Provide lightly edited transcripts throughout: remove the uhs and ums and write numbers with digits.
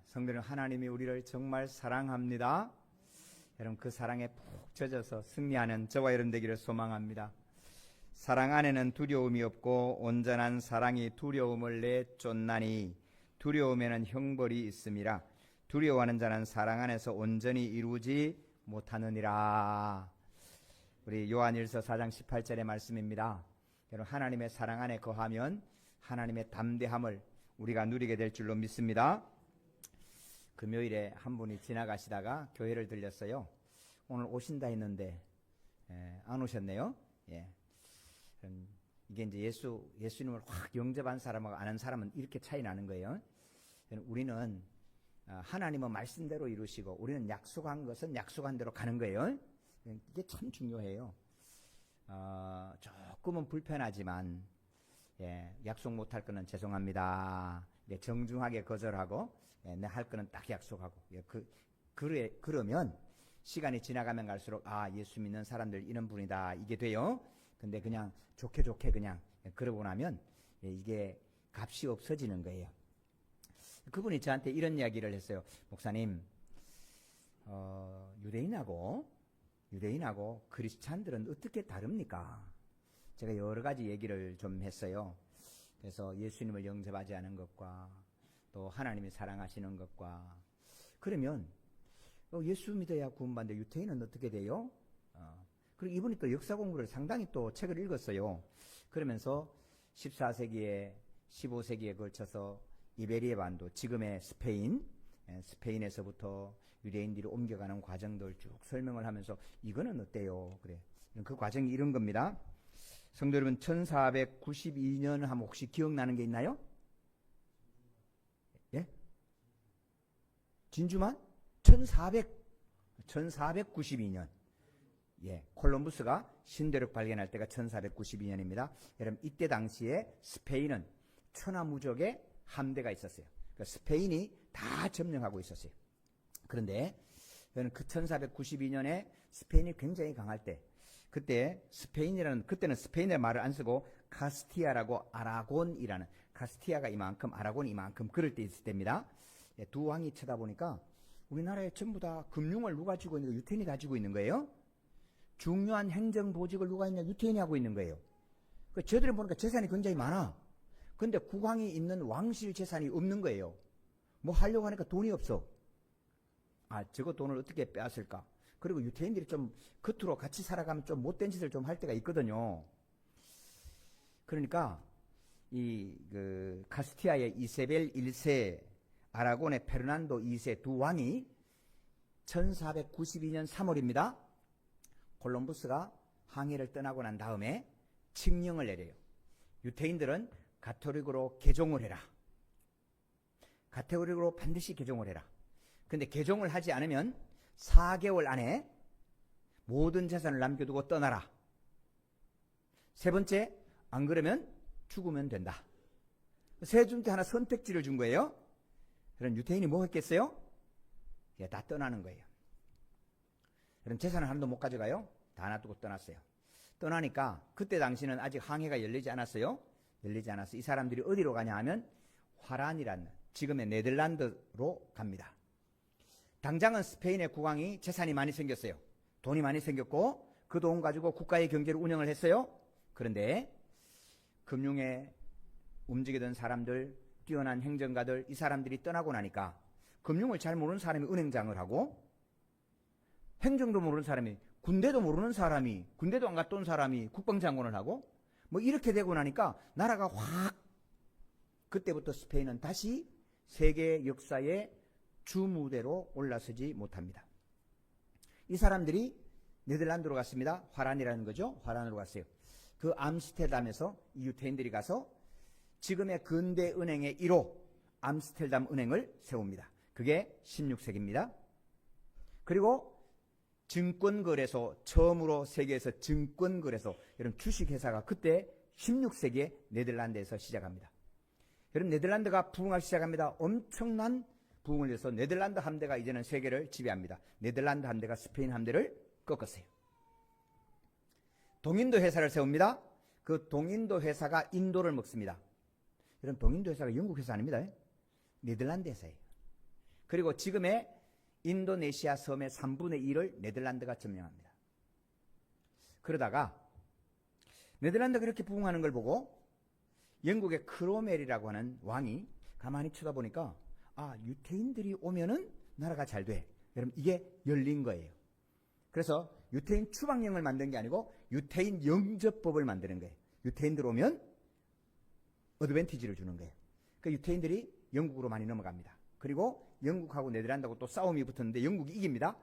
성도는 하나님이 우리를 정말 사랑합니다. 여러분 그 사랑에 푹 젖어서 승리하는 저와 여러분 되기를 소망합니다. 사랑 안에는 두려움이 없고 온전한 사랑이 두려움을 내쫓나니 두려움에는 형벌이 있음이라. 두려워하는 자는 사랑 안에서 온전히 이루지 못하느니라. 우리 요한일서 4장 18절의 말씀입니다. 여러분 하나님의 사랑 안에 거하면 하나님의 담대함을 우리가 누리게 될 줄로 믿습니다. 금요일에 한 분이 지나가시다가 교회를 들렸어요. 오늘 오신다 했는데 안 오셨네요. 이게 이제 예수님을 확 영접한 사람하고 아는 사람은 이렇게 차이 나는 거예요. 우리는 하나님은 말씀대로 이루시고 우리는 약속한 것은 약속한 대로 가는 거예요. 이게 참 중요해요. 조금은 불편하지만 약속 못할 거는 죄송합니다. 정중하게 거절하고 내 할 거는 딱 약속하고 그러면 시간이 지나가면 갈수록 예수 믿는 사람들 이런 분이다 이게 돼요. 근데 그냥 좋게 그냥 그러고 나면 이게 값이 없어지는 거예요. 그분이 저한테 이런 이야기를 했어요. 목사님, 유대인하고 크리스찬들은 어떻게 다릅니까? 제가 여러 가지 얘기를 좀 했어요. 그래서 예수님을 영접하지 않은 것과 또 하나님이 사랑하시는 것과 그러면 예수 믿어야 구원받는데 유대인은 어떻게 돼요? 그리고 이분이 또 역사 공부를 상당히 또 책을 읽었어요. 그러면서 14세기에 15세기에 걸쳐서 이베리아 반도 지금의 스페인에서부터 유대인들이 옮겨가는 과정들 쭉 설명을 하면서 이거는 어때요? 그래. 그 과정이 이런 겁니다. 성도 여러분 1492년 하면 혹시 기억나는 게 있나요? 예? 진주만? 1492년. 콜럼부스가 신대륙 발견할 때가 1492년입니다. 여러분 이때 당시에 스페인은 천하무적의 함대가 있었어요. 그러니까 스페인이 다 점령하고 있었어요. 그런데 그 1492년에 스페인이 굉장히 강할 때 그때 그때는 스페인의 말을 안 쓰고 카스티아라고 아라곤이라는 카스티아가 이만큼 아라곤이 이만큼 그럴 때 있을 때입니다. 두 왕이 쳐다보니까 우리나라에 전부 다 금융을 누가 쥐고 있는 거 유태인이 가지고 있는 거예요. 중요한 행정 보직을 누가 있냐 유태인이 하고 있는 거예요. 저들은 보니까 재산이 굉장히 많아. 근데 국왕이 있는 왕실 재산이 없는 거예요. 뭐 하려고 하니까 돈이 없어. 저거 돈을 어떻게 빼앗을까? 그리고 유태인들이 좀 겉으로 같이 살아가면 좀 못된 짓을 좀 할 때가 있거든요. 그러니까 카스티아의 이세벨 1세, 아라곤의 페르난도 2세 두 왕이 1492년 3월입니다. 콜럼부스가 항해를 떠나고 난 다음에 칙령을 내려요. 유태인들은 가톨릭으로 개종을 해라. 가톨릭으로 반드시 개종을 해라. 근데 개종을 하지 않으면 4개월 안에 모든 재산을 남겨두고 떠나라. 세 번째, 안 그러면 죽으면 된다. 세 번째 하나 선택지를 준 거예요. 그럼 유태인이 뭐 했겠어요? 다 떠나는 거예요. 그럼 재산을 하나도 못 가져가요? 다 놔두고 떠났어요. 떠나니까 그때 당시는 아직 항해가 열리지 않았어요. 이 사람들이 어디로 가냐 하면 화란이라는 지금의 네덜란드로 갑니다. 당장은 스페인의 국왕이 재산이 많이 생겼어요. 돈이 많이 생겼고 그 돈 가지고 국가의 경제를 운영을 했어요. 그런데 금융에 움직이던 사람들, 뛰어난 행정가들, 이 사람들이 떠나고 나니까 금융을 잘 모르는 사람이 은행장을 하고 행정도 모르는 사람이 군대도 모르는 사람이 군대도 안 갔다 온 사람이 국방장관을 하고 뭐 이렇게 되고 나니까 나라가 확 그때부터 스페인은 다시 세계 역사의 주무대로 올라서지 못합니다. 이 사람들이 네덜란드로 갔습니다. 화란이라는 거죠. 화란으로 갔어요. 그 암스테르담에서 이 유태인들이 가서 지금의 근대 은행의 1호 암스테르담 은행을 세웁니다. 그게 16세기입니다. 그리고 증권거래소, 처음으로 세계에서 증권거래소, 여러분 주식회사가 그때 16세기에 네덜란드에서 시작합니다. 여러분 네덜란드가 부흥하기 시작합니다. 엄청난 부흥을 해서 네덜란드 함대가 이제는 세계를 지배합니다. 네덜란드 함대가 스페인 함대를 꺾었어요. 동인도 회사를 세웁니다. 그 동인도 회사가 인도를 먹습니다. 여러분 동인도 회사가 영국 회사 아닙니다. 네덜란드 회사예요. 그리고 지금의 인도네시아 섬의 3분의 1을 네덜란드가 점령합니다. 그러다가 네덜란드가 그렇게 부흥하는 걸 보고 영국의 크로멜이라고 하는 왕이 가만히 쳐다보니까 유태인들이 오면은 나라가 잘 돼. 여러분 이게 열린 거예요. 그래서 유태인 추방령을 만든 게 아니고 유태인 영접법을 만드는 거예요. 유태인들 오면 어드밴티지를 주는 거예요. 그 유태인들이 영국으로 많이 넘어갑니다. 그리고 영국하고 네덜란드하고 또 싸움이 붙었는데 영국이 이깁니다.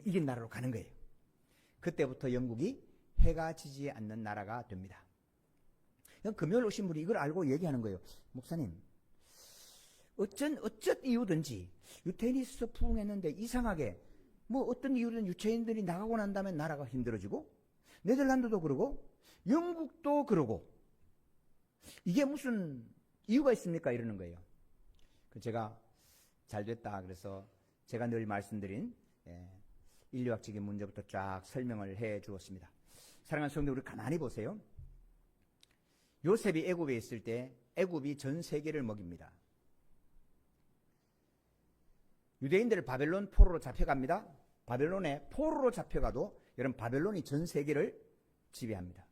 이긴 나라로 가는 거예요. 그때부터 영국이 해가 지지 않는 나라가 됩니다. 금요일 오신 분이 이걸 알고 얘기하는 거예요. 목사님, 어쩐 이유든지 유태인이 있어서 부흥했는데 이상하게 뭐 어떤 이유든 유태인들이 나가고 난 다음에 나라가 힘들어지고 네덜란드도 그러고 영국도 그러고 이게 무슨 이유가 있습니까? 이러는 거예요. 제가 잘 됐다 그래서 제가 늘 말씀드린 인류학적인 문제부터 쫙 설명을 해 주었습니다. 사랑하는 성도 우리 가만히 보세요. 요셉이 애굽에 있을 때 애굽이 전 세계를 먹입니다. 유대인들을 바벨론 포로로 잡혀갑니다. 바벨론에 포로로 잡혀가도 여러분 바벨론이 전 세계를 지배합니다.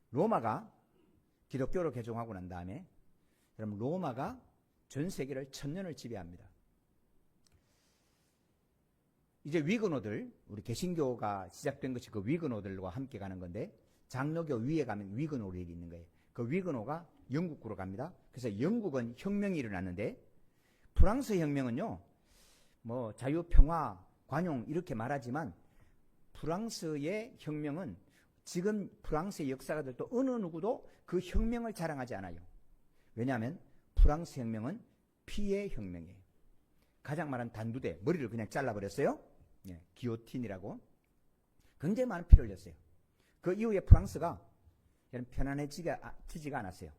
로마가 기독교로 개종하고 난 다음에 여러분 로마가 전 세계를 1000년을 지배합니다. 이제 위그노들, 우리 개신교가 시작된 것이 그 위그노들과 함께 가는 건데 장로교 위에 가면 위그노들이 있는 거예요. 그 위그노가 영국으로 갑니다. 그래서 영국은 혁명이 일어났는데 프랑스 혁명은요, 뭐 자유, 평화, 관용 이렇게 말하지만 프랑스의 혁명은 지금 프랑스의 역사가들도 어느 누구도 그 혁명을 자랑하지 않아요. 왜냐하면 프랑스 혁명은 피의 혁명이에요. 가장 많은 단두대, 머리를 그냥 잘라버렸어요. 기요틴이라고. 굉장히 많은 피를 흘렸어요. 그 이후에 프랑스가 편안해지지가 않았어요.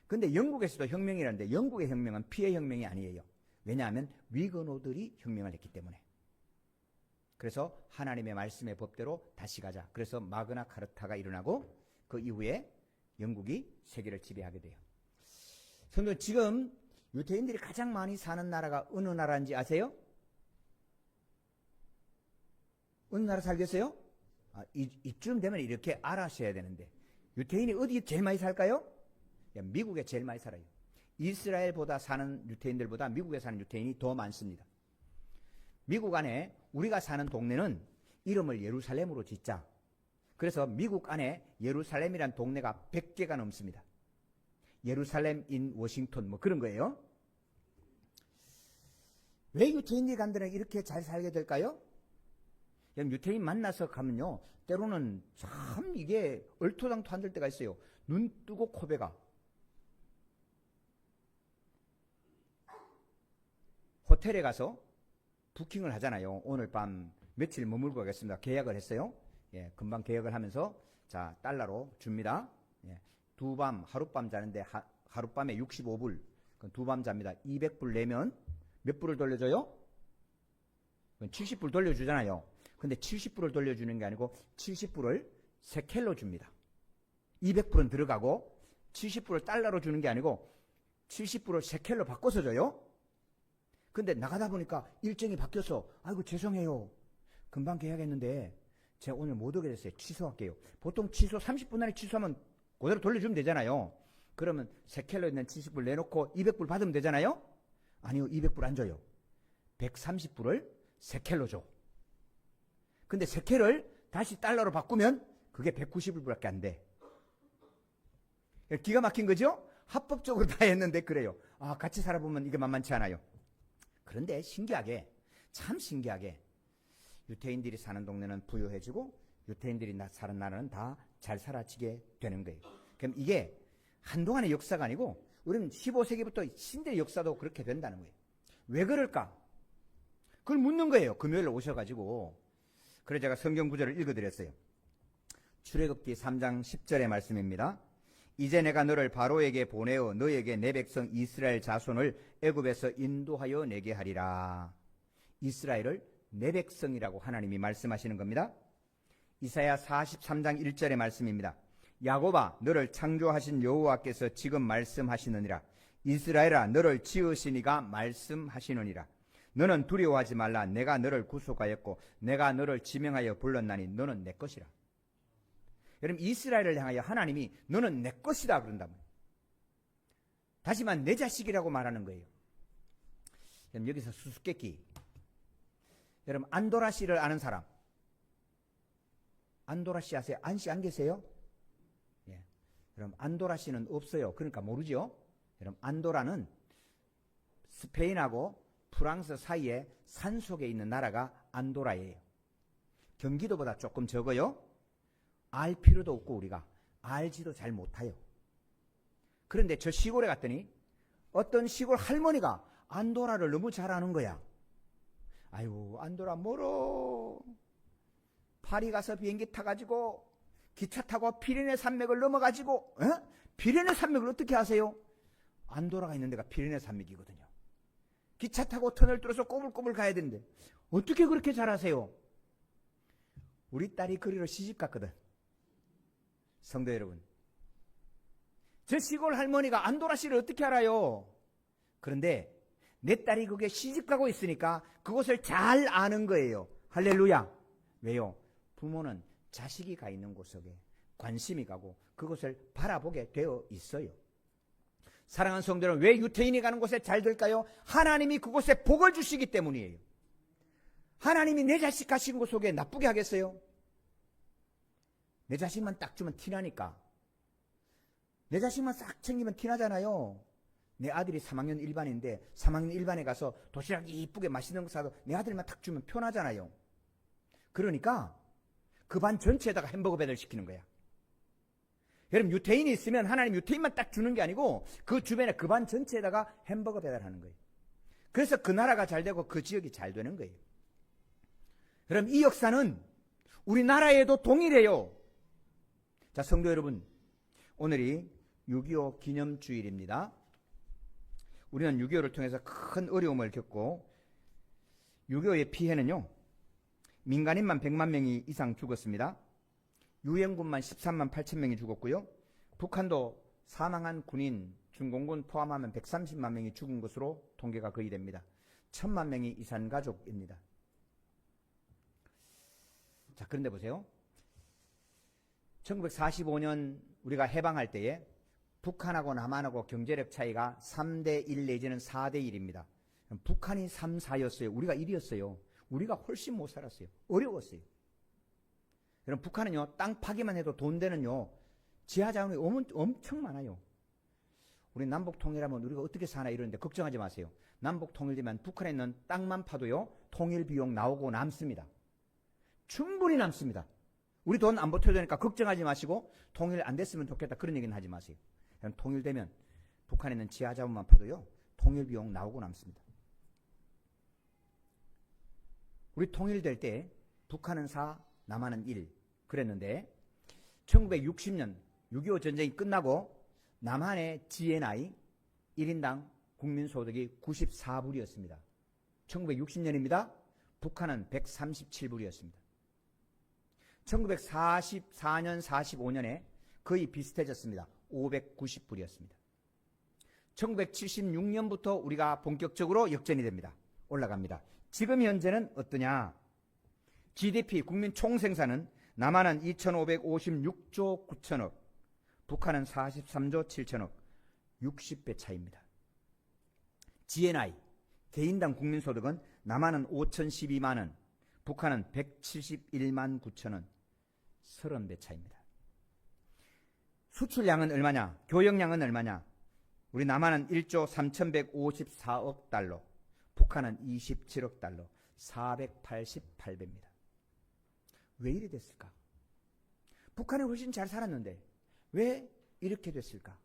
근데 영국에서도 혁명이라는데 영국의 혁명은 피의 혁명이 아니에요. 왜냐하면 위그노들이 혁명을 했기 때문에. 그래서 하나님의 말씀의 법대로 다시 가자. 그래서 마그나 카르타가 일어나고 그 이후에 영국이 세계를 지배하게 돼요. 성도 지금 유태인들이 가장 많이 사는 나라가 어느 나라인지 아세요? 어느 나라 살겠어요? 이쯤 되면 이렇게 알아셔야 되는데 유태인이 어디 제일 많이 살까요? 미국에 제일 많이 살아요. 이스라엘보다 사는 유태인들보다 미국에 사는 유태인이 더 많습니다. 미국 안에 우리가 사는 동네는 이름을 예루살렘으로 짓자. 그래서 미국 안에 예루살렘이란 동네가 100개가 넘습니다. 예루살렘 인 워싱턴 뭐 그런 거예요. 왜 유태인들이 간 데는 이렇게 잘 살게 될까요? 유태인 만나서 가면요, 때로는 참 이게 얼토당토 안 될 때가 있어요. 눈 뜨고 코베가. 호텔에 가서 부킹을 하잖아요. 오늘 밤 며칠 머물고 가겠습니다. 계약을 했어요. 금방 계약을 하면서 자 달러로 줍니다. 두 밤 하룻밤 자는데 하룻밤에 65불, 두 밤 잡니다. 200불 내면 몇 불을 돌려줘요? 70불 돌려주잖아요. 근데 70불을 돌려주는 게 아니고 70불을 세켈로 줍니다. 200불은 들어가고 70불을 달러로 주는 게 아니고 70불을 세켈로 바꿔서 줘요. 근데 나가다 보니까 일정이 바뀌어서 아이고 죄송해요. 금방 계약했는데 제가 오늘 못 오게 됐어요. 취소할게요. 보통 취소 30분 안에 취소하면 그대로 돌려주면 되잖아요. 그러면 세켈로 있는 70불 내놓고 200불 받으면 되잖아요. 아니요, 200불 안 줘요. 130불을 세켈로 줘. 근데 세켈을 다시 달러로 바꾸면 그게 190불밖에 안 돼. 기가 막힌 거죠? 합법적으로 다 했는데 그래요. 같이 살아보면 이게 만만치 않아요. 그런데 신기하게, 참 신기하게 유태인들이 사는 동네는 부유해지고 유태인들이 사는 나라는 다 잘 살아지게 되는 거예요. 그럼 이게 한동안의 역사가 아니고 우리는 15세기부터 신대의 역사도 그렇게 된다는 거예요. 왜 그럴까? 그걸 묻는 거예요. 금요일 오셔가지고. 그래서 제가 성경 구절을 읽어드렸어요. 출애굽기 3장 10절의 말씀입니다. 이제 내가 너를 바로에게 보내어 너에게 내 백성 이스라엘 자손을 애굽에서 인도하여 내게 하리라. 이스라엘을 내 백성이라고 하나님이 말씀하시는 겁니다. 이사야 43장 1절의 말씀입니다. 야곱아 너를 창조하신 여호와께서 지금 말씀하시느니라. 이스라엘아 너를 지으신 이가 말씀하시느니라. 너는 두려워하지 말라. 내가 너를 구속하였고 내가 너를 지명하여 불렀나니 너는 내 것이라. 여러분, 이스라엘을 향하여 하나님이 너는 내 것이다 그런다면, 다시 말해 내 자식이라고 말하는 거예요. 여러분, 여기서 수수께끼. 여러분, 안도라 씨를 아는 사람, 안도라 씨 아세요? 안씨 안 계세요? 예. 여러분, 안도라 씨는 없어요. 그러니까 모르죠. 여러분, 안도라는 스페인하고 프랑스 사이에 산속에 있는 나라가 안도라예요. 경기도보다 조금 적어요. 알 필요도 없고 우리가 알지도 잘 못해요. 그런데 저 시골에 갔더니 어떤 시골 할머니가 안도라를 너무 잘 아는 거야. 아유, 안도라 멀어. 파리 가서 비행기 타가지고 기차 타고 피레네 산맥을 넘어가지고, 피레네 산맥을 어떻게 아세요? 안도라가 있는 데가 피레네 산맥이거든요. 기차 타고 터널 뚫어서 꼬불꼬불 가야 되는데 어떻게 그렇게 잘 아세요? 우리 딸이 거리로 시집 갔거든. 성도 여러분, 저 시골 할머니가 안도라 씨를 어떻게 알아요? 그런데 내 딸이 거기에 시집 가고 있으니까 그곳을 잘 아는 거예요. 할렐루야. 왜요? 부모는 자식이 가 있는 곳 속에 관심이 가고 그곳을 바라보게 되어 있어요. 사랑하는 성도 여러분, 왜 유태인이 가는 곳에 잘 될까요? 하나님이 그곳에 복을 주시기 때문이에요. 하나님이 내 자식 가신 곳 속에 나쁘게 하겠어요? 내 자식만 딱 주면 티나니까. 내 자식만 싹 챙기면 티나잖아요. 내 아들이 3학년 1반인데 3학년 1반에 가서 도시락 이쁘게 맛있는 거 사도 내 아들만 딱 주면 편하잖아요. 그러니까 그 반 전체에다가 햄버거 배달 시키는 거야. 여러분, 유태인이 있으면 하나님 유태인만 딱 주는 게 아니고 그 주변에 그 반 전체에다가 햄버거 배달하는 거예요. 그래서 그 나라가 잘 되고 그 지역이 잘 되는 거예요. 여러분, 이 역사는 우리나라에도 동일해요. 자, 성도 여러분, 오늘이 6.25 기념주일입니다. 우리는 6.25를 통해서 큰 어려움을 겪고 6.25의 피해는요, 민간인만 100만 명이 이상 죽었습니다. 유엔군만 13만 8천 명이 죽었고요. 북한도 사망한 군인, 중공군 포함하면 130만 명이 죽은 것으로 통계가 거의 됩니다. 1000만 명이 이산가족입니다. 자, 그런데 보세요. 1945년 우리가 해방할 때에 북한하고 남한하고 경제력 차이가 3대1 내지는 4대1입니다. 북한이 3, 4였어요. 우리가 1이었어요. 우리가 훨씬 못 살았어요. 어려웠어요. 여러분, 북한은요, 땅 파기만 해도 돈 되는요, 지하자원이 엄청 많아요. 우리 남북 통일하면 우리가 어떻게 사나 이러는데 걱정하지 마세요. 남북 통일되면 북한에 있는 땅만 파도요, 통일 비용 나오고 남습니다. 충분히 남습니다. 우리 돈 안 버텨야 되니까 걱정하지 마시고 통일 안 됐으면 좋겠다 그런 얘기는 하지 마세요. 통일되면 북한에 있는 지하자원만 파도요, 통일 비용 나오고 남습니다. 우리 통일될 때 북한은 4, 남한은 1 그랬는데 1960년 6.25 전쟁이 끝나고 남한의 GNI 1인당 국민소득이 94불이었습니다. 1960년입니다. 북한은 137불이었습니다. 1944년, 45년에 거의 비슷해졌습니다. 590불이었습니다. 1976년부터 우리가 본격적으로 역전이 됩니다. 올라갑니다. 지금 현재는 어떠냐? GDP, 국민 총생산은 남한은 2,556조 9천억, 북한은 43조 7천억, 60배 차이입니다. GNI, 개인당 국민소득은 남한은 5,012만 원, 북한은 171만 9천 원, 30배 차이입니다. 수출량은 얼마냐? 교역량은 얼마냐? 우리 남한은 1조 3,154억 달러, 북한은 27억 달러, 488배입니다. 왜 이래 됐을까? 북한이 훨씬 잘 살았는데 왜 이렇게 됐을까?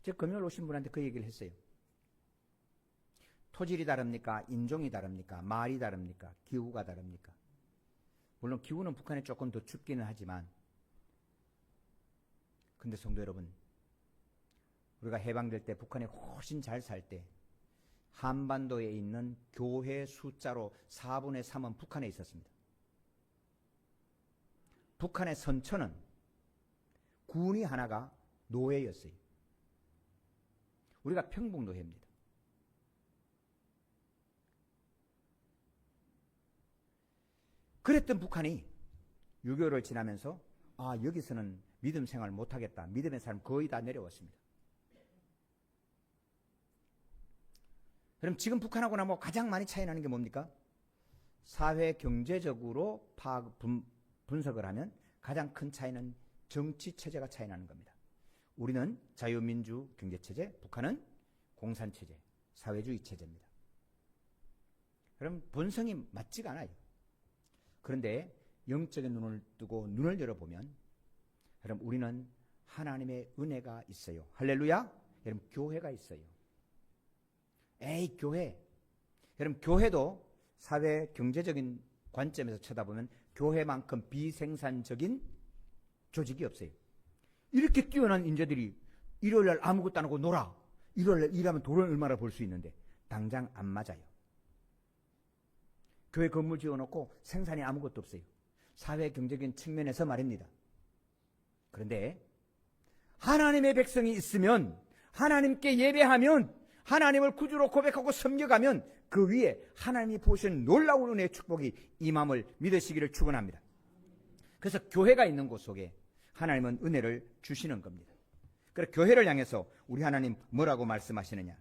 제가 금요일 오신 분한테 그 얘기를 했어요. 토질이 다릅니까? 인종이 다릅니까? 말이 다릅니까? 기후가 다릅니까? 물론 기후는 북한이 조금 더 춥기는 하지만, 근데 성도 여러분, 우리가 해방될 때 북한이 훨씬 잘 살 때 한반도에 있는 교회 숫자로 4분의 3은 북한에 있었습니다. 북한의 선천은 군이 하나가 노예였어요. 우리가 평북노예입니다. 그랬던 북한이 6.25를 지나면서 여기서는 믿음 생활 못하겠다. 믿음의 사람 거의 다 내려왔습니다. 그럼 지금 북한하고나 가장 많이 차이 나는 게 뭡니까? 사회 경제적으로 분석을 하면 가장 큰 차이는 정치 체제가 차이 나는 겁니다. 우리는 자유민주 경제체제, 북한은 공산체제, 사회주의 체제입니다. 그럼 본성이 맞지가 않아요. 그런데 영적인 눈을 뜨고 눈을 열어보면 여러분 우리는 하나님의 은혜가 있어요. 할렐루야. 여러분 교회가 있어요. 교회. 여러분 교회도 사회 경제적인 관점에서 쳐다보면 교회만큼 비생산적인 조직이 없어요. 이렇게 뛰어난 인재들이 일요일날 아무것도 안 하고 놀아. 일요일날 일하면 돈을 얼마나 벌 수 있는데 당장 안 맞아요. 교회 건물 지어놓고 생산이 아무것도 없어요. 사회 경제적인 측면에서 말입니다. 그런데 하나님의 백성이 있으면, 하나님께 예배하면, 하나님을 구주로 고백하고 섬겨가면 그 위에 하나님이 보시는 놀라운 은혜의 축복이 임함을 믿으시기를 축원합니다. 그래서 교회가 있는 곳 속에 하나님은 은혜를 주시는 겁니다. 그래서 교회를 향해서 우리 하나님 뭐라고 말씀하시느냐?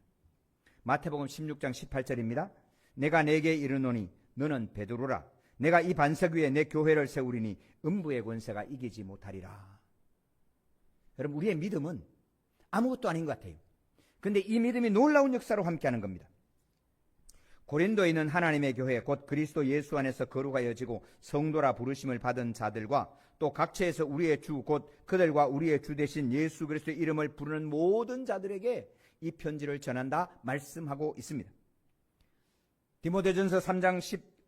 마태복음 16장 18절입니다. 내가 네게 이르노니 너는 베드로라. 내가 이 반석 위에 내 교회를 세우리니 음부의 권세가 이기지 못하리라. 여러분 우리의 믿음은 아무것도 아닌 것 같아요. 그런데 이 믿음이 놀라운 역사로 함께하는 겁니다. 고린도에 있는 하나님의 교회 곧 그리스도 예수 안에서 거룩하여지고 성도라 부르심을 받은 자들과 또 각처에서 우리의 주 곧 그들과 우리의 주 되신 예수 그리스도의 이름을 부르는 모든 자들에게 이 편지를 전한다 말씀하고 있습니다. 디모데전서 3장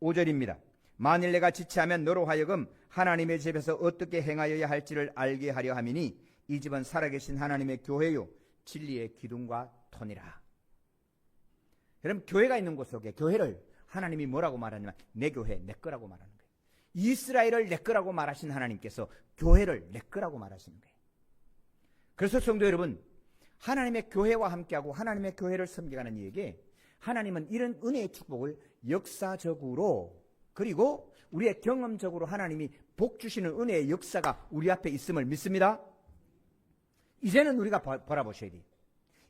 15절입니다. 만일 내가 지체하면 너로 하여금 하나님의 집에서 어떻게 행하여야 할지를 알게 하려 함이니 이 집은 살아계신 하나님의 교회요 진리의 기둥과 터니라. 여러분 교회가 있는 곳 속에 교회를 하나님이 뭐라고 말하냐면 내 교회 내 거라고 말하는 거예요. 이스라엘을 내 거라고 말하신 하나님께서 교회를 내 거라고 말하시는 거예요. 그래서 성도 여러분 하나님의 교회와 함께하고 하나님의 교회를 섬겨가는 이에게 하나님은 이런 은혜의 축복을 역사적으로 그리고 우리의 경험적으로 하나님이 복 주시는 은혜의 역사가 우리 앞에 있음을 믿습니다. 이제는 우리가 바라보셔야 돼요.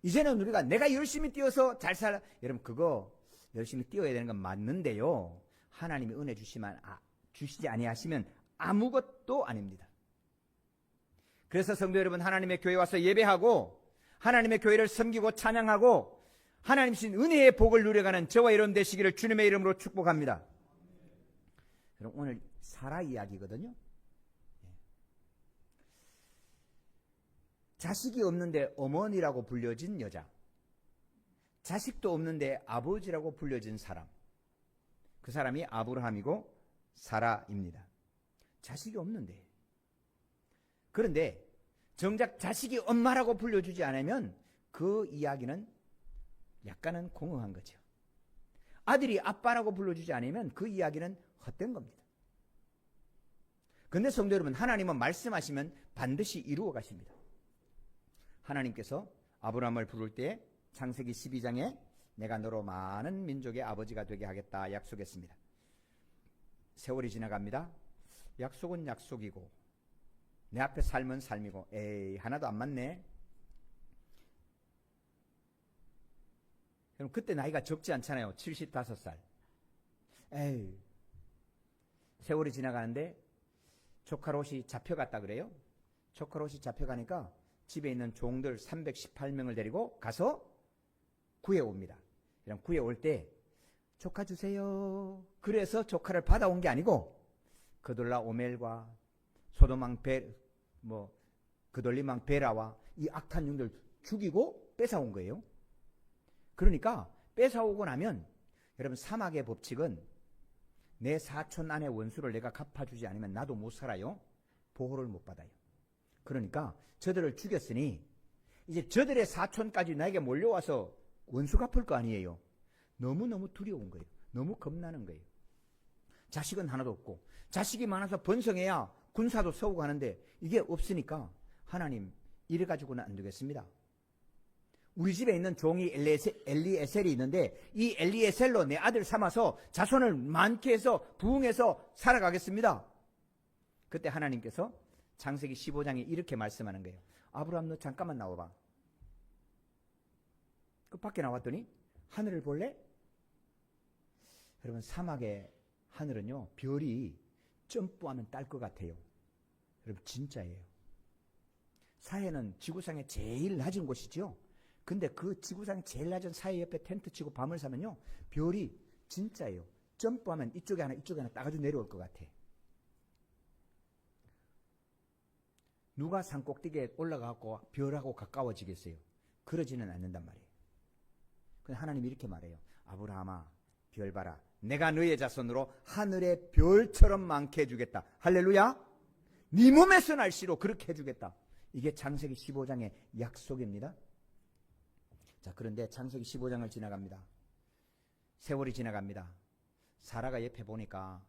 이제는 우리가 내가 열심히 뛰어서 잘 살아. 여러분 그거 열심히 뛰어야 되는 건 맞는데요. 하나님이 은혜 주시지 아니하시면 아무것도 아닙니다. 그래서 성도 여러분 하나님의 교회에 와서 예배하고 하나님의 교회를 섬기고 찬양하고 하나님 신 은혜의 복을 누려가는 저와 여러분 되시기를 주님의 이름으로 축복합니다. 그럼 오늘 사라 이야기거든요. 자식이 없는데 어머니라고 불려진 여자, 자식도 없는데 아버지라고 불려진 사람, 그 사람이 아브라함이고 사라입니다. 자식이 없는데, 그런데 정작 자식이 엄마라고 불려주지 않으면 그 이야기는 약간은 공허한 거죠. 아들이 아빠라고 불러주지 않으면 그 이야기는 헛된 겁니다. 그런데 성도 여러분 하나님은 말씀하시면 반드시 이루어 가십니다. 하나님께서 아브라함을 부를 때 창세기 12장에 내가 너로 많은 민족의 아버지가 되게 하겠다 약속했습니다. 세월이 지나갑니다. 약속은 약속이고 내 앞에 삶은 삶이고 하나도 안 맞네. 그럼 그때 나이가 적지 않잖아요. 75살. 세월이 지나가는데 조카롯이 잡혀갔다 그래요. 조카롯이 잡혀가니까 집에 있는 종들 318명을 데리고 가서 구해옵니다. 그럼 구해올 때 조카 주세요. 그래서 조카를 받아온 게 아니고 그돌라 오멜과 소돔왕 그돌림왕 베라와 이 악한 영들 죽이고 뺏어온 거예요. 그러니까 뺏어오고 나면 여러분 사막의 법칙은 내 사촌 안의 원수를 내가 갚아주지 않으면 나도 못 살아요. 보호를 못 받아요. 그러니까 저들을 죽였으니 이제 저들의 사촌까지 나에게 몰려와서 원수 갚을 거 아니에요. 너무너무 두려운 거예요. 너무 겁나는 거예요. 자식은 하나도 없고 자식이 많아서 번성해야 군사도 세우고 하는데 이게 없으니까 하나님 이래가지고는 안 되겠습니다. 우리 집에 있는 종이 엘리에셀이 있는데 이 엘리에셀로 내 아들 삼아서 자손을 많게 해서 부흥해서 살아가겠습니다. 그때 하나님께서 창세기 15장에 이렇게 말씀하는 거예요. 아브라함 너 잠깐만 나와봐. 그 밖에 나왔더니 하늘을 볼래? 여러분 사막의 하늘은요 별이 점프하면 딸 것 같아요. 여러분 진짜예요. 사해는 지구상에 제일 낮은 곳이죠. 근데 그 지구상에 제일 낮은 사해 옆에 텐트 치고 밤을 사면요 별이 진짜예요. 점프하면 이쪽에 하나 이쪽에 하나 따가지고 내려올 것 같아. 누가 산 꼭대기에 올라가고 별하고 가까워지겠어요? 그러지는 않는단 말이에요. 근데 하나님이 이렇게 말해요. 아브라함아 별 봐라. 내가 너의 자손으로 하늘의 별처럼 많게 해주겠다. 할렐루야. 네 몸에서 날씨로 그렇게 해주겠다. 이게 창세기 15장의 약속입니다. 자, 그런데 창세기 15장을 지나갑니다. 세월이 지나갑니다. 사라가 옆에 보니까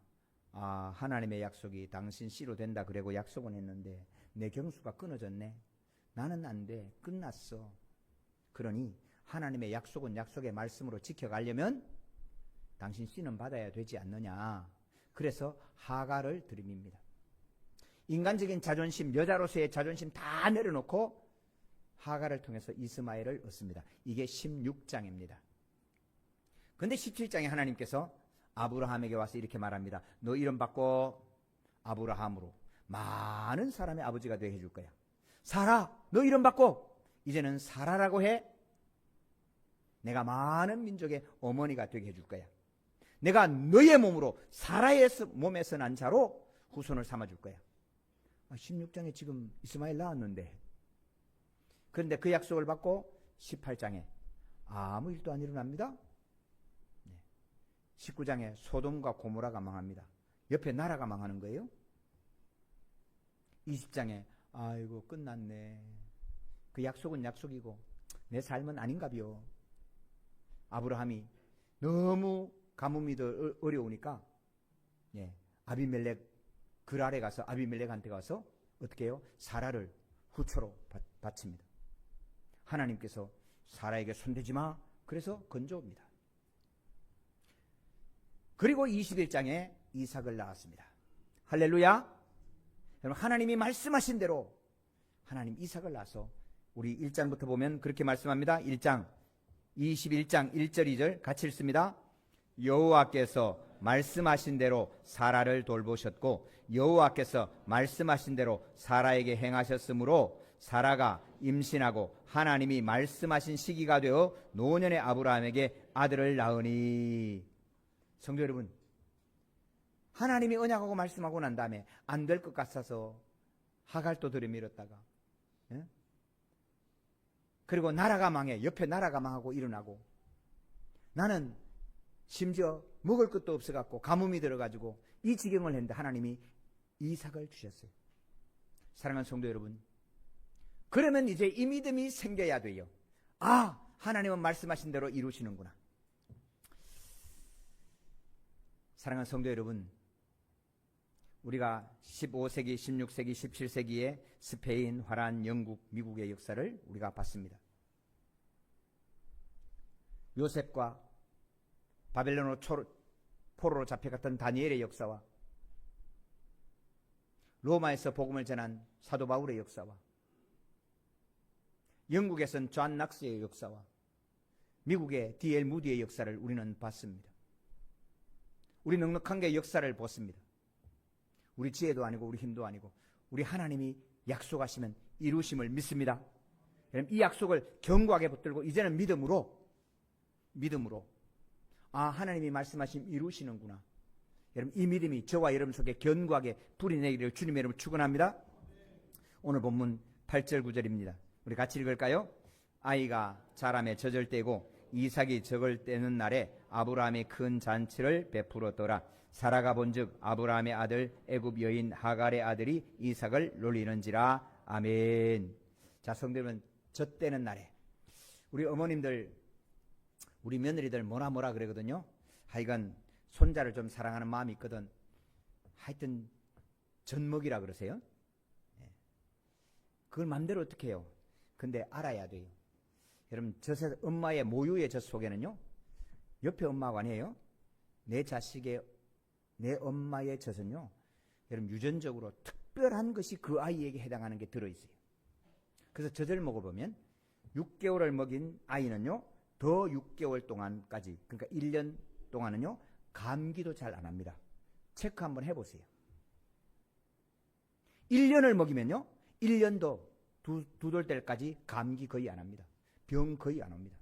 하나님의 약속이 당신 씨로 된다 그러고 약속은 했는데 내 경수가 끊어졌네. 나는 안 돼. 끝났어. 그러니 하나님의 약속은 약속의 말씀으로 지켜가려면 당신 씨는 받아야 되지 않느냐. 그래서 하갈을 들입니다. 인간적인 자존심, 여자로서의 자존심 다 내려놓고 하갈을 통해서 이스마엘을 얻습니다. 이게 16장입니다. 그런데 17장에 하나님께서 아브라함에게 와서 이렇게 말합니다. 너 이름 바꿔 아브라함으로 많은 사람의 아버지가 되게 해줄 거야. 사라, 너 이름 바꿔. 이제는 사라라고 해. 내가 많은 민족의 어머니가 되게 해줄 거야. 내가 너의 몸으로 사라의 몸에서 난 자로 후손을 삼아줄 거야. 16장에 지금 이스마엘 나왔는데 그런데 그 약속을 받고 18장에 아무 일도 안 일어납니다. 19장에 소돔과 고모라가 망합니다. 옆에 나라가 망하는 거예요. 20장에 아이고 끝났네. 그 약속은 약속이고 내 삶은 아닌가비요. 아브라함이 너무 가뭄이 더 어려우니까 아비멜렉 글 아래 가서 아비멜렉한테 가서 어떻게 해요? 사라를 후처로 바칩니다. 하나님께서 사라에게 손대지 마. 그래서 건져옵니다. 그리고 21장에 이삭을 낳았습니다. 할렐루야. 여러분 하나님이 말씀하신 대로 하나님 이삭을 낳아서 우리 1장부터 보면 그렇게 말씀합니다. 1장 21장 1절 2절 같이 읽습니다. 여호와께서 말씀하신 대로 사라를 돌보셨고 여호와께서 말씀하신 대로 사라에게 행하셨으므로 사라가 임신하고 하나님이 말씀하신 시기가 되어 노년의 아브라함에게 아들을 낳으니. 성도 여러분, 하나님이 언약하고 말씀하고 난 다음에 안 될 것 같아서 하갈도 들이밀었다가 그리고 나라가 망해. 옆에 나라가 망하고 일어나고 나는 심지어 먹을 것도 없어갖고 가뭄이 들어가지고 이 지경을 했는데 하나님이 이삭을 주셨어요. 사랑하는 성도 여러분, 그러면 이제 이 믿음이 생겨야 돼요. 하나님은 말씀하신 대로 이루시는구나. 사랑하는 성도 여러분, 우리가 15세기, 16세기, 17세기에 스페인, 화란, 영국, 미국의 역사를 우리가 봤습니다. 요셉과 바벨론으로 포로로 잡혀갔던 다니엘의 역사와 로마에서 복음을 전한 사도 바울의 역사와 영국에선 존 낙스의 역사와 미국의 D.L. 무디의 역사를 우리는 봤습니다. 우리 넉넉한 게 역사를 보습니다. 우리 지혜도 아니고 우리 힘도 아니고 우리 하나님이 약속하시면 이루심을 믿습니다. 이 약속을 견고하게 붙들고 이제는 믿음으로 하나님이 말씀하신 이루시는구나. 여러분 이 믿음이 저와 여러분 속에 견고하게 불이 내기를 주님의 이름으로 축원합니다. 오늘 본문 8절 9절입니다. 우리 같이 읽을까요? 아이가 자라매 젖을 떼고 이삭이 적을 떼는 날에 아브라함이 큰 잔치를 베풀었더라. 사라가 본즉 아브라함의 아들 애굽 여인 하갈의 아들이 이삭을 놀리는지라. 아멘. 자, 성도님은 젖 떼는 날에 우리 어머님들 우리 며느리들 뭐라 그러거든요. 하여간 손자를 좀 사랑하는 마음이 있거든. 하여튼 젖먹이라 그러세요. 그걸 마음대로 어떻게 해요. 근데 알아야 돼요. 여러분, 엄마의 모유의 젖 속에는요, 옆에 엄마가 아니에요. 내 엄마의 젖은요, 여러분, 유전적으로 특별한 것이 그 아이에게 해당하는 게 들어있어요. 그래서 젖을 먹어보면 6개월을 먹인 아이는요, 더 6개월 동안까지, 그러니까 1년 동안은요, 감기도 잘 안 합니다. 체크 한번 해보세요. 1년을 먹이면요, 1년도 두 돌 때까지 감기 거의 안 합니다. 병 거의 안 옵니다.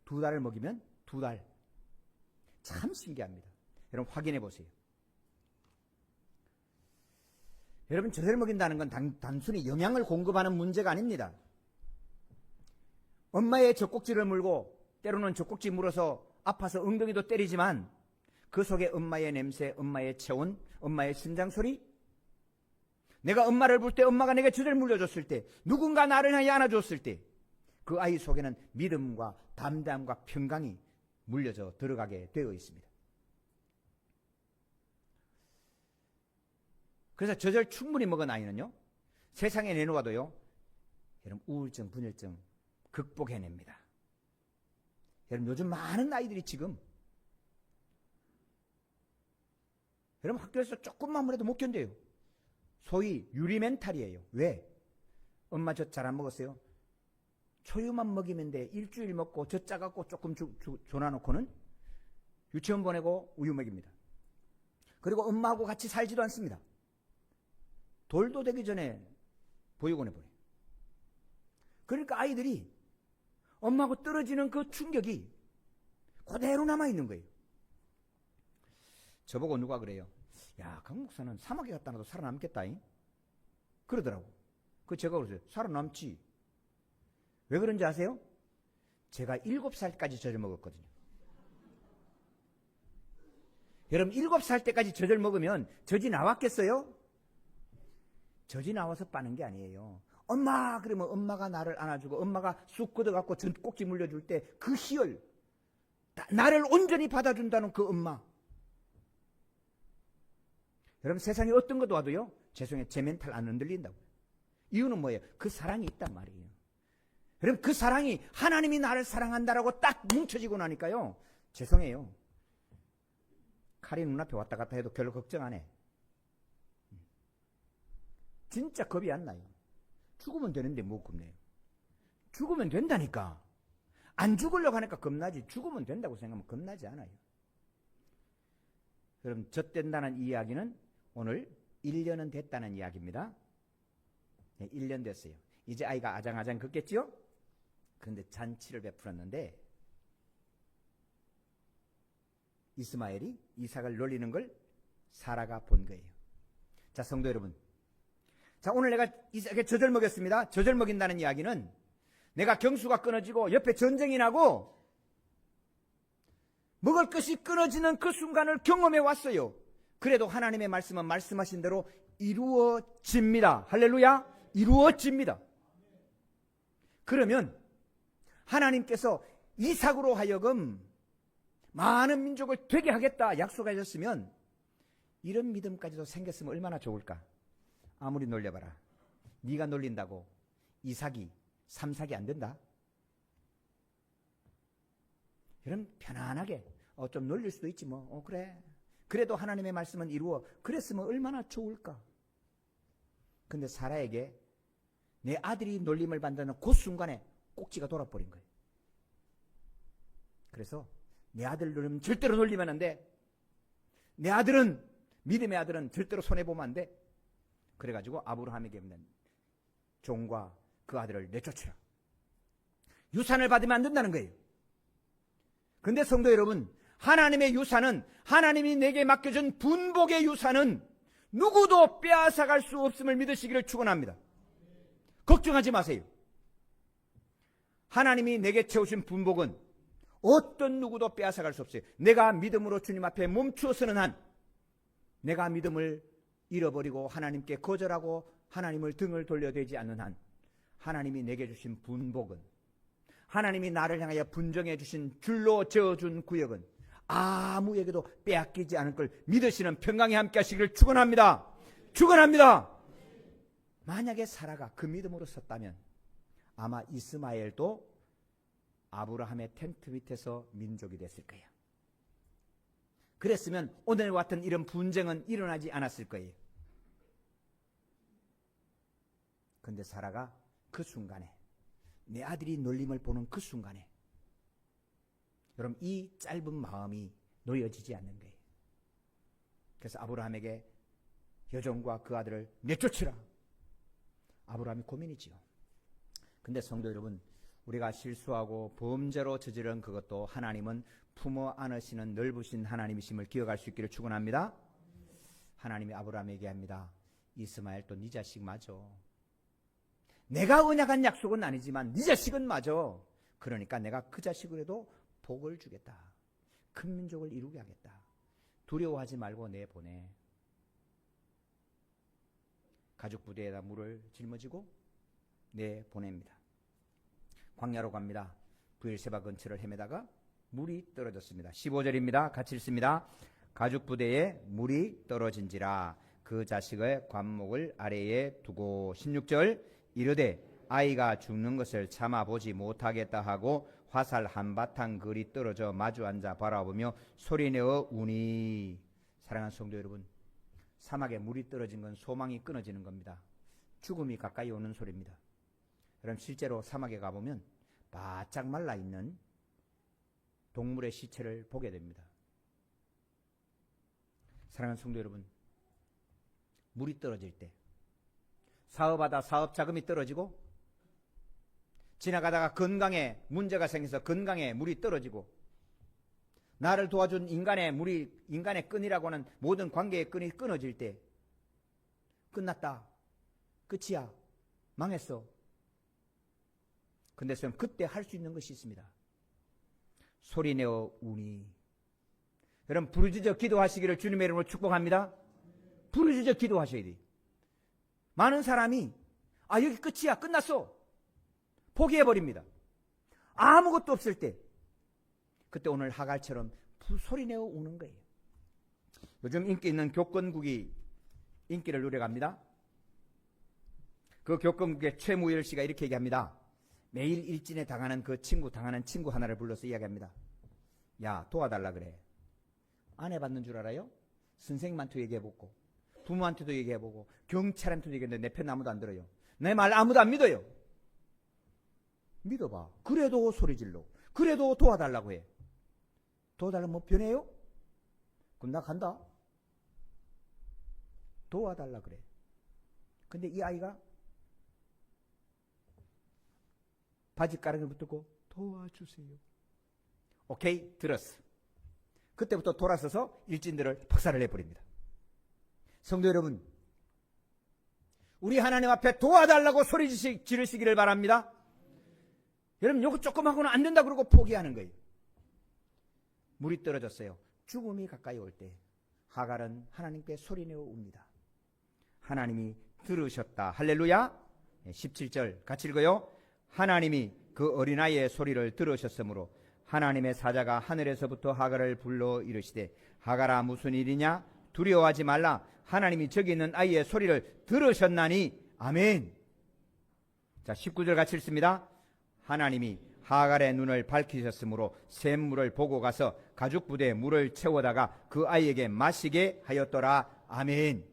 2달을 먹이면 2달. 참 신기합니다. 여러분 확인해 보세요. 여러분, 젖을 먹인다는 건 단순히 영양을 공급하는 문제가 아닙니다. 엄마의 젖꼭지를 물고 때로는 젖꼭지 물어서 아파서 엉덩이도 때리지만 그 속에 엄마의 냄새, 엄마의 체온, 엄마의 심장 소리, 내가 엄마를 볼 때, 엄마가 내게 젖을 물려줬을 때, 누군가 나를 향해 안아줬을 때 그 아이 속에는 믿음과 담대함과 평강이 물려져 들어가게 되어 있습니다. 그래서 젖을 충분히 먹은 아이는요, 세상에 내놓아도요, 여러분 우울증, 분열증 극복해냅니다. 여러분, 요즘 많은 아이들이 지금 여러분 학교에서 조금만 뭐라도 못 견뎌요. 소위 유리멘탈이에요. 왜? 엄마 젖 잘 안 먹었어요? 초유만 먹이면 돼. 일주일 먹고 젖 짜갖고 조금 줘놔놓고는 유치원 보내고 우유 먹입니다. 그리고 엄마하고 같이 살지도 않습니다. 돌도 되기 전에 보육원에 보내요. 그러니까 아이들이 엄마하고 떨어지는 그 충격이 그대로 남아있는 거예요. 저보고 누가 그래요. 야, 강 목사는 사막에 갔다 놔도 살아남겠다잉? 그러더라고. 제가 그러세요. 살아남지. 왜 그런지 아세요? 제가 7살까지 젖을 먹었거든요. 여러분, 7살 때까지 젖을 먹으면 젖이 나왔겠어요? 젖이 나와서 빠는 게 아니에요. 엄마! 그러면 엄마가 나를 안아주고 엄마가 쑥 걷어갖고 꼭지 물려줄 때 그 희열, 나를 온전히 받아준다는 그 엄마. 여러분, 세상에 어떤 것도 와도요, 죄송해요, 제 멘탈 안 흔들린다고. 이유는 뭐예요? 그 사랑이 있단 말이에요. 여러분, 그 사랑이 하나님이 나를 사랑한다라고 딱 뭉쳐지고 나니까요, 죄송해요, 칼이 눈앞에 왔다 갔다 해도 별로 걱정 안 해. 진짜 겁이 안 나요. 죽으면 되는데 뭐 겁내요. 죽으면 된다니까. 안 죽으려고 하니까 겁나지, 죽으면 된다고 생각하면 겁나지 않아요. 여러분, 젖된다는 이야기는 오늘 1년은 됐다는 이야기입니다. 네, 1년 됐어요. 이제 아이가 아장아장 걷겠죠? 그런데 잔치를 베풀었는데 이스마엘이 이삭을 놀리는 걸 사라가 본 거예요. 자, 성도 여러분, 자, 오늘 내가 이삭에 젖을 먹였습니다. 젖을 먹인다는 이야기는 내가 경수가 끊어지고 옆에 전쟁이 나고 먹을 것이 끊어지는 그 순간을 경험해 왔어요. 그래도 하나님의 말씀은 말씀하신 대로 이루어집니다. 할렐루야. 이루어집니다. 그러면 하나님께서 이삭으로 하여금 많은 민족을 되게 하겠다 약속하셨으면 이런 믿음까지도 생겼으면 얼마나 좋을까. 아무리 놀려봐라, 네가 놀린다고 이삭이 3삭이 안 된다. 여러분, 편안하게 좀 놀릴 수도 있지 뭐. 그래, 그래도 하나님의 말씀은 이루어. 그랬으면 얼마나 좋을까. 근데 사라에게 내 아들이 놀림을 받는 그 순간에 꼭지가 돌아버린 거예요. 그래서 내 아들 놀리면 절대로 놀리면 안 돼. 내 아들은, 믿음의 아들은 절대로 손해보면 안 돼. 그래가지고 아브라함에게 있는 종과 그 아들을 내쫓으라. 유산을 받으면 안 된다는 거예요. 근데 성도 여러분, 하나님의 유산은, 하나님이 내게 맡겨준 분복의 유산은 누구도 빼앗아갈 수 없음을 믿으시기를 축원합니다. 걱정하지 마세요. 하나님이 내게 채우신 분복은 어떤 누구도 빼앗아갈 수 없어요. 내가 믿음으로 주님 앞에 멈추어서는 한, 내가 믿음을 잃어버리고 하나님께 거절하고 하나님을 등을 돌려대지 않는 한, 하나님이 내게 주신 분복은, 하나님이 나를 향하여 분정해 주신 줄로 저어준 구역은 아무에게도 빼앗기지 않을 걸 믿으시는 평강에 함께 하시기를 축원합니다. 축원합니다. 만약에 사라가 그 믿음으로 섰다면 아마 이스마엘도 아브라함의 텐트 밑에서 민족이 됐을 거예요. 그랬으면 오늘과 같은 이런 분쟁은 일어나지 않았을 거예요. 그런데 사라가 그 순간에, 내 아들이 놀림을 보는 그 순간에, 여러분 이 짧은 마음이 놓여지지 않는 거예요. 그래서 아브라함에게 여종과 그 아들을 내쫓으라. 아브라함이 고민이지요. 근데 성도 여러분, 우리가 실수하고 범죄로 저지른 그것도 하나님은 품어 안으시는 넓으신 하나님이심을 기억할 수 있기를 축원합니다. 하나님이 아브라함에게 합니다. 이스마엘 또 네 자식 맞아. 내가 언약한 약속은 아니지만 네 자식은 맞아. 그러니까 내가 그 자식으로도 복을 주겠다. 큰 민족을 이루게 하겠다. 두려워하지 말고 내보내. 가죽 부대에다 물을 짊어지고 내보냅니다. 광야로 갑니다. 브엘세바 근처를 헤매다가 물이 떨어졌습니다. 15절입니다. 같이 읽습니다. 가죽 부대에 물이 떨어진지라 그 자식의 관목을 아래에 두고 16절 이르되 아이가 죽는 것을 참아보지 못하겠다 하고 화살 한바탕 그리 떨어져 마주 앉아 바라보며 소리내어 우니. 사랑하는 성도 여러분, 사막에 물이 떨어진 건 소망이 끊어지는 겁니다. 죽음이 가까이 오는 소리입니다. 여러분 실제로 사막에 가보면 바짝 말라있는 동물의 시체를 보게 됩니다. 사랑하는 성도 여러분, 물이 떨어질 때 사업하다 사업 자금이 떨어지고 지나가다가 건강에 문제가 생겨서 건강에 물이 떨어지고 나를 도와준 인간의 끈이라고 하는 모든 관계의 끈이 끊어질 때 끝났다. 끝이야. 망했어. 근데 선생님 그때 할 수 있는 것이 있습니다. 소리내어 우니. 여러분 부르짖어 기도하시기를 주님의 이름으로 축복합니다. 부르짖어 기도하셔야 돼. 많은 사람이 여기 끝이야. 끝났어. 포기해버립니다. 아무것도 없을 때 그때 오늘 하갈처럼 소리내어 우는 거예요. 요즘 인기 있는 교권국이 인기를 누려갑니다. 그 교권국의 최무열 씨가 이렇게 얘기합니다. 매일 일진에 당하는 친구 하나를 불러서 이야기합니다. 야, 도와달라 그래. 안 해봤는 줄 알아요? 선생님한테도 얘기해보고 부모한테도 얘기해보고 경찰한테도 얘기했는데 내 편 아무도 안 들어요. 내 말 아무도 안 믿어요. 믿어봐. 그래도 소리질러. 그래도 도와달라고 해. 도와달라면 뭐 변해요? 그럼 나 간다. 도와달라 그래. 근데 이 아이가 바지가랑이를 붙들고 도와주세요. 오케이, 들었어. 그때부터 돌아서서 일진들을 박살을 내버립니다. 성도 여러분, 우리 하나님 앞에 도와달라고 소리 지르시기를 바랍니다. 여러분 요거 조금 하고는 안 된다 그러고 포기하는 거예요. 물이 떨어졌어요. 죽음이 가까이 올 때 하갈은 하나님께 소리내어 웁니다. 하나님이 들으셨다. 할렐루야. 17절 같이 읽어요. 하나님이 그 어린아이의 소리를 들으셨으므로 하나님의 사자가 하늘에서부터 하갈을 불러 이르시되 하갈아 무슨 일이냐 두려워하지 말라. 하나님이 저기 있는 아이의 소리를 들으셨나니. 아멘. 자 19절 같이 읽습니다. 하나님이 하갈의 눈을 밝히셨으므로 샘물을 보고 가서 가죽 부대에 물을 채워다가 그 아이에게 마시게 하였더라. 아멘.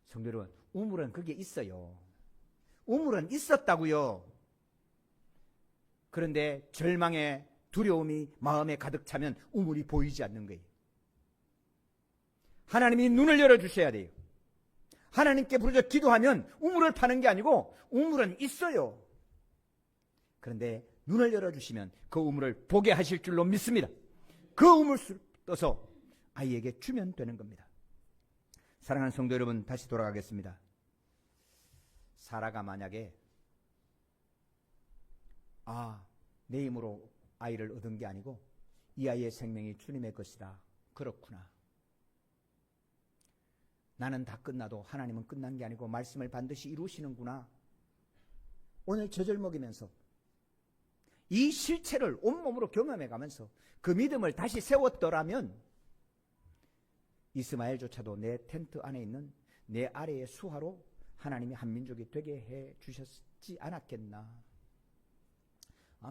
성도 여러분, 우물은 그게 있어요. 우물은 있었다고요. 그런데 절망의 두려움이 마음에 가득 차면 우물이 보이지 않는 거예요. 하나님이 눈을 열어주셔야 돼요. 하나님께 부르짖어 기도하면 우물을 파는 게 아니고 우물은 있어요. 그런데 눈을 열어주시면 그 우물을 보게 하실 줄로 믿습니다. 그 우물을 떠서 아이에게 주면 되는 겁니다. 사랑하는 성도 여러분, 다시 돌아가겠습니다. 사라가 만약에 내 힘으로 아이를 얻은 게 아니고 이 아이의 생명이 주님의 것이다. 그렇구나. 나는 다 끝나도 하나님은 끝난 게 아니고 말씀을 반드시 이루시는구나. 오늘 젖을 먹이면서 이 실체를 온몸으로 경험해 가면서 그 믿음을 다시 세웠더라면 이스마엘조차도 내 텐트 안에 있는 내 아래의 수하로 하나님이 한 민족이 되게 해 주셨지 않았겠나.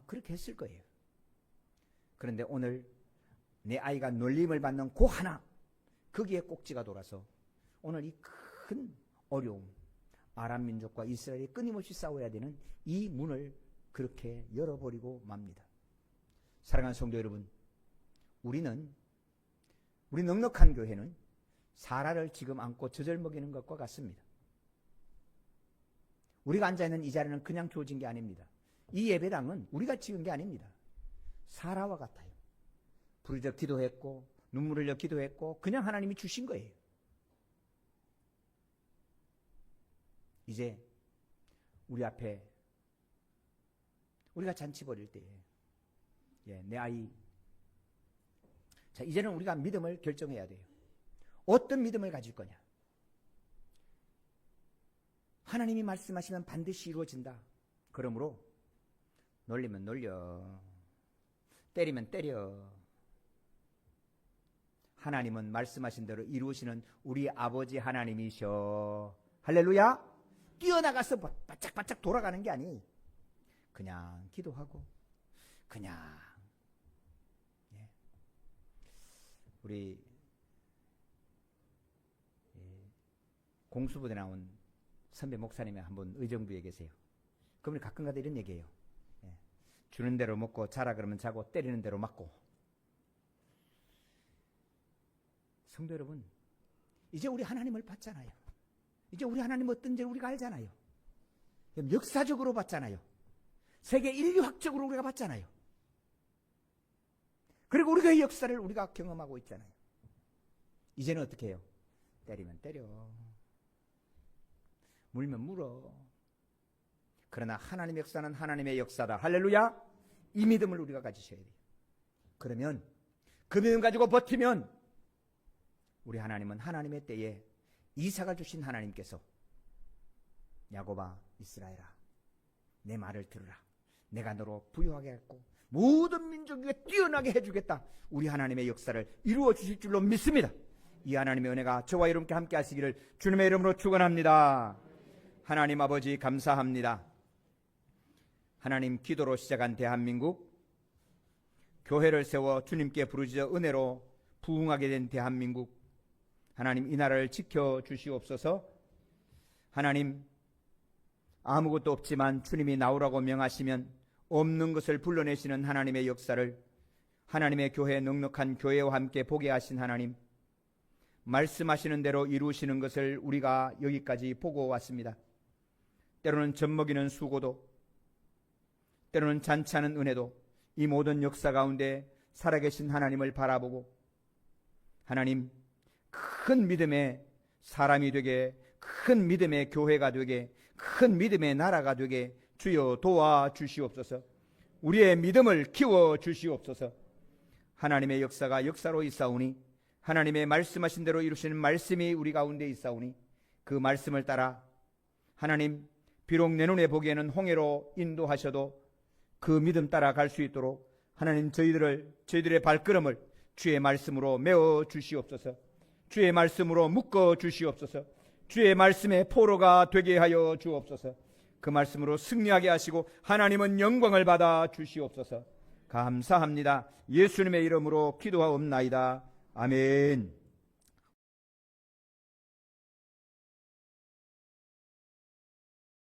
그렇게 했을 거예요. 그런데 오늘 내 아이가 놀림을 받는 그 하나, 거기에 꼭지가 돌아서 오늘 이 큰 어려움, 아람 민족과 이스라엘이 끊임없이 싸워야 되는 이 문을 그렇게 열어버리고 맙니다. 사랑하는 성도 여러분, 우리 넉넉한 교회는 사라를 지금 안고 젖을 먹이는 것과 같습니다. 우리가 앉아있는 이 자리는 그냥 주어진 게 아닙니다. 이 예배당은 우리가 지은 게 아닙니다. 사라와 같아요. 부르짖어 기도했고 눈물을 흘려 기도했고 그냥 하나님이 주신 거예요. 이제 우리 앞에 우리가 잔치 벌일 때에 내 아이, 자, 이제는 우리가 믿음을 결정해야 돼요. 어떤 믿음을 가질 거냐. 하나님이 말씀하시면 반드시 이루어진다. 그러므로 놀리면 놀려, 때리면 때려. 하나님은 말씀하신 대로 이루시는 우리 아버지 하나님이셔. 할렐루야. 뛰어나가서 바짝바짝 돌아가는 게 아니, 그냥 기도하고 그냥. 우리 공수부대 나온 선배 목사님이 한 분 의정부에 계세요. 그분이 가끔가다 이런 얘기해요. 주는 대로 먹고 자라 그러면 자고 때리는 대로 맞고. 성도 여러분, 이제 우리 하나님을 봤잖아요. 이제 우리 하나님 어떤지 우리가 알잖아요. 역사적으로 봤잖아요. 세계 인류학적으로 우리가 봤잖아요. 그리고 우리가 이 역사를 우리가 경험하고 있잖아요. 이제는 어떻게 해요? 때리면 때려, 물면 물어. 그러나 하나님의 역사는 하나님의 역사다. 할렐루야. 이 믿음을 우리가 가지셔야 돼요. 그러면 그 믿음 가지고 버티면 우리 하나님은 하나님의 때에 이삭을 주신 하나님께서 야곱아 이스라엘아 내 말을 들으라. 내가 너로 부유하게 했고 모든 민족 위에 뛰어나게 해주겠다. 우리 하나님의 역사를 이루어 주실 줄로 믿습니다. 이 하나님의 은혜가 저와 여러분께 함께 하시기를 주님의 이름으로 축원합니다. 하나님 아버지 감사합니다. 하나님, 기도로 시작한 대한민국, 교회를 세워 주님께 부르짖어 은혜로 부흥하게 된 대한민국, 하나님 이 나라를 지켜주시옵소서. 하나님, 아무것도 없지만 주님이 나오라고 명하시면 없는 것을 불러내시는 하나님의 역사를 하나님의 교회, 넉넉한 교회와 함께 보게 하신 하나님, 말씀하시는 대로 이루시는 것을 우리가 여기까지 보고 왔습니다. 때로는 젖먹이는 수고도, 때로는 잔치하는 은혜도, 이 모든 역사 가운데 살아계신 하나님을 바라보고 하나님, 큰 믿음의 사람이 되게, 큰 믿음의 교회가 되게, 큰 믿음의 나라가 되게 주여 도와주시옵소서. 우리의 믿음을 키워주시옵소서. 하나님의 역사가 역사로 있사오니, 하나님의 말씀하신 대로 이루시는 말씀이 우리 가운데 있사오니, 그 말씀을 따라 하나님, 비록 내 눈에 보기에는 홍해로 인도하셔도 그 믿음 따라 갈 수 있도록 하나님, 저희들의 발걸음을 주의 말씀으로 메워 주시옵소서. 주의 말씀으로 묶어 주시옵소서. 주의 말씀의 포로가 되게 하여 주옵소서. 그 말씀으로 승리하게 하시고 하나님은 영광을 받아 주시옵소서. 감사합니다. 예수님의 이름으로 기도하옵나이다. 아멘.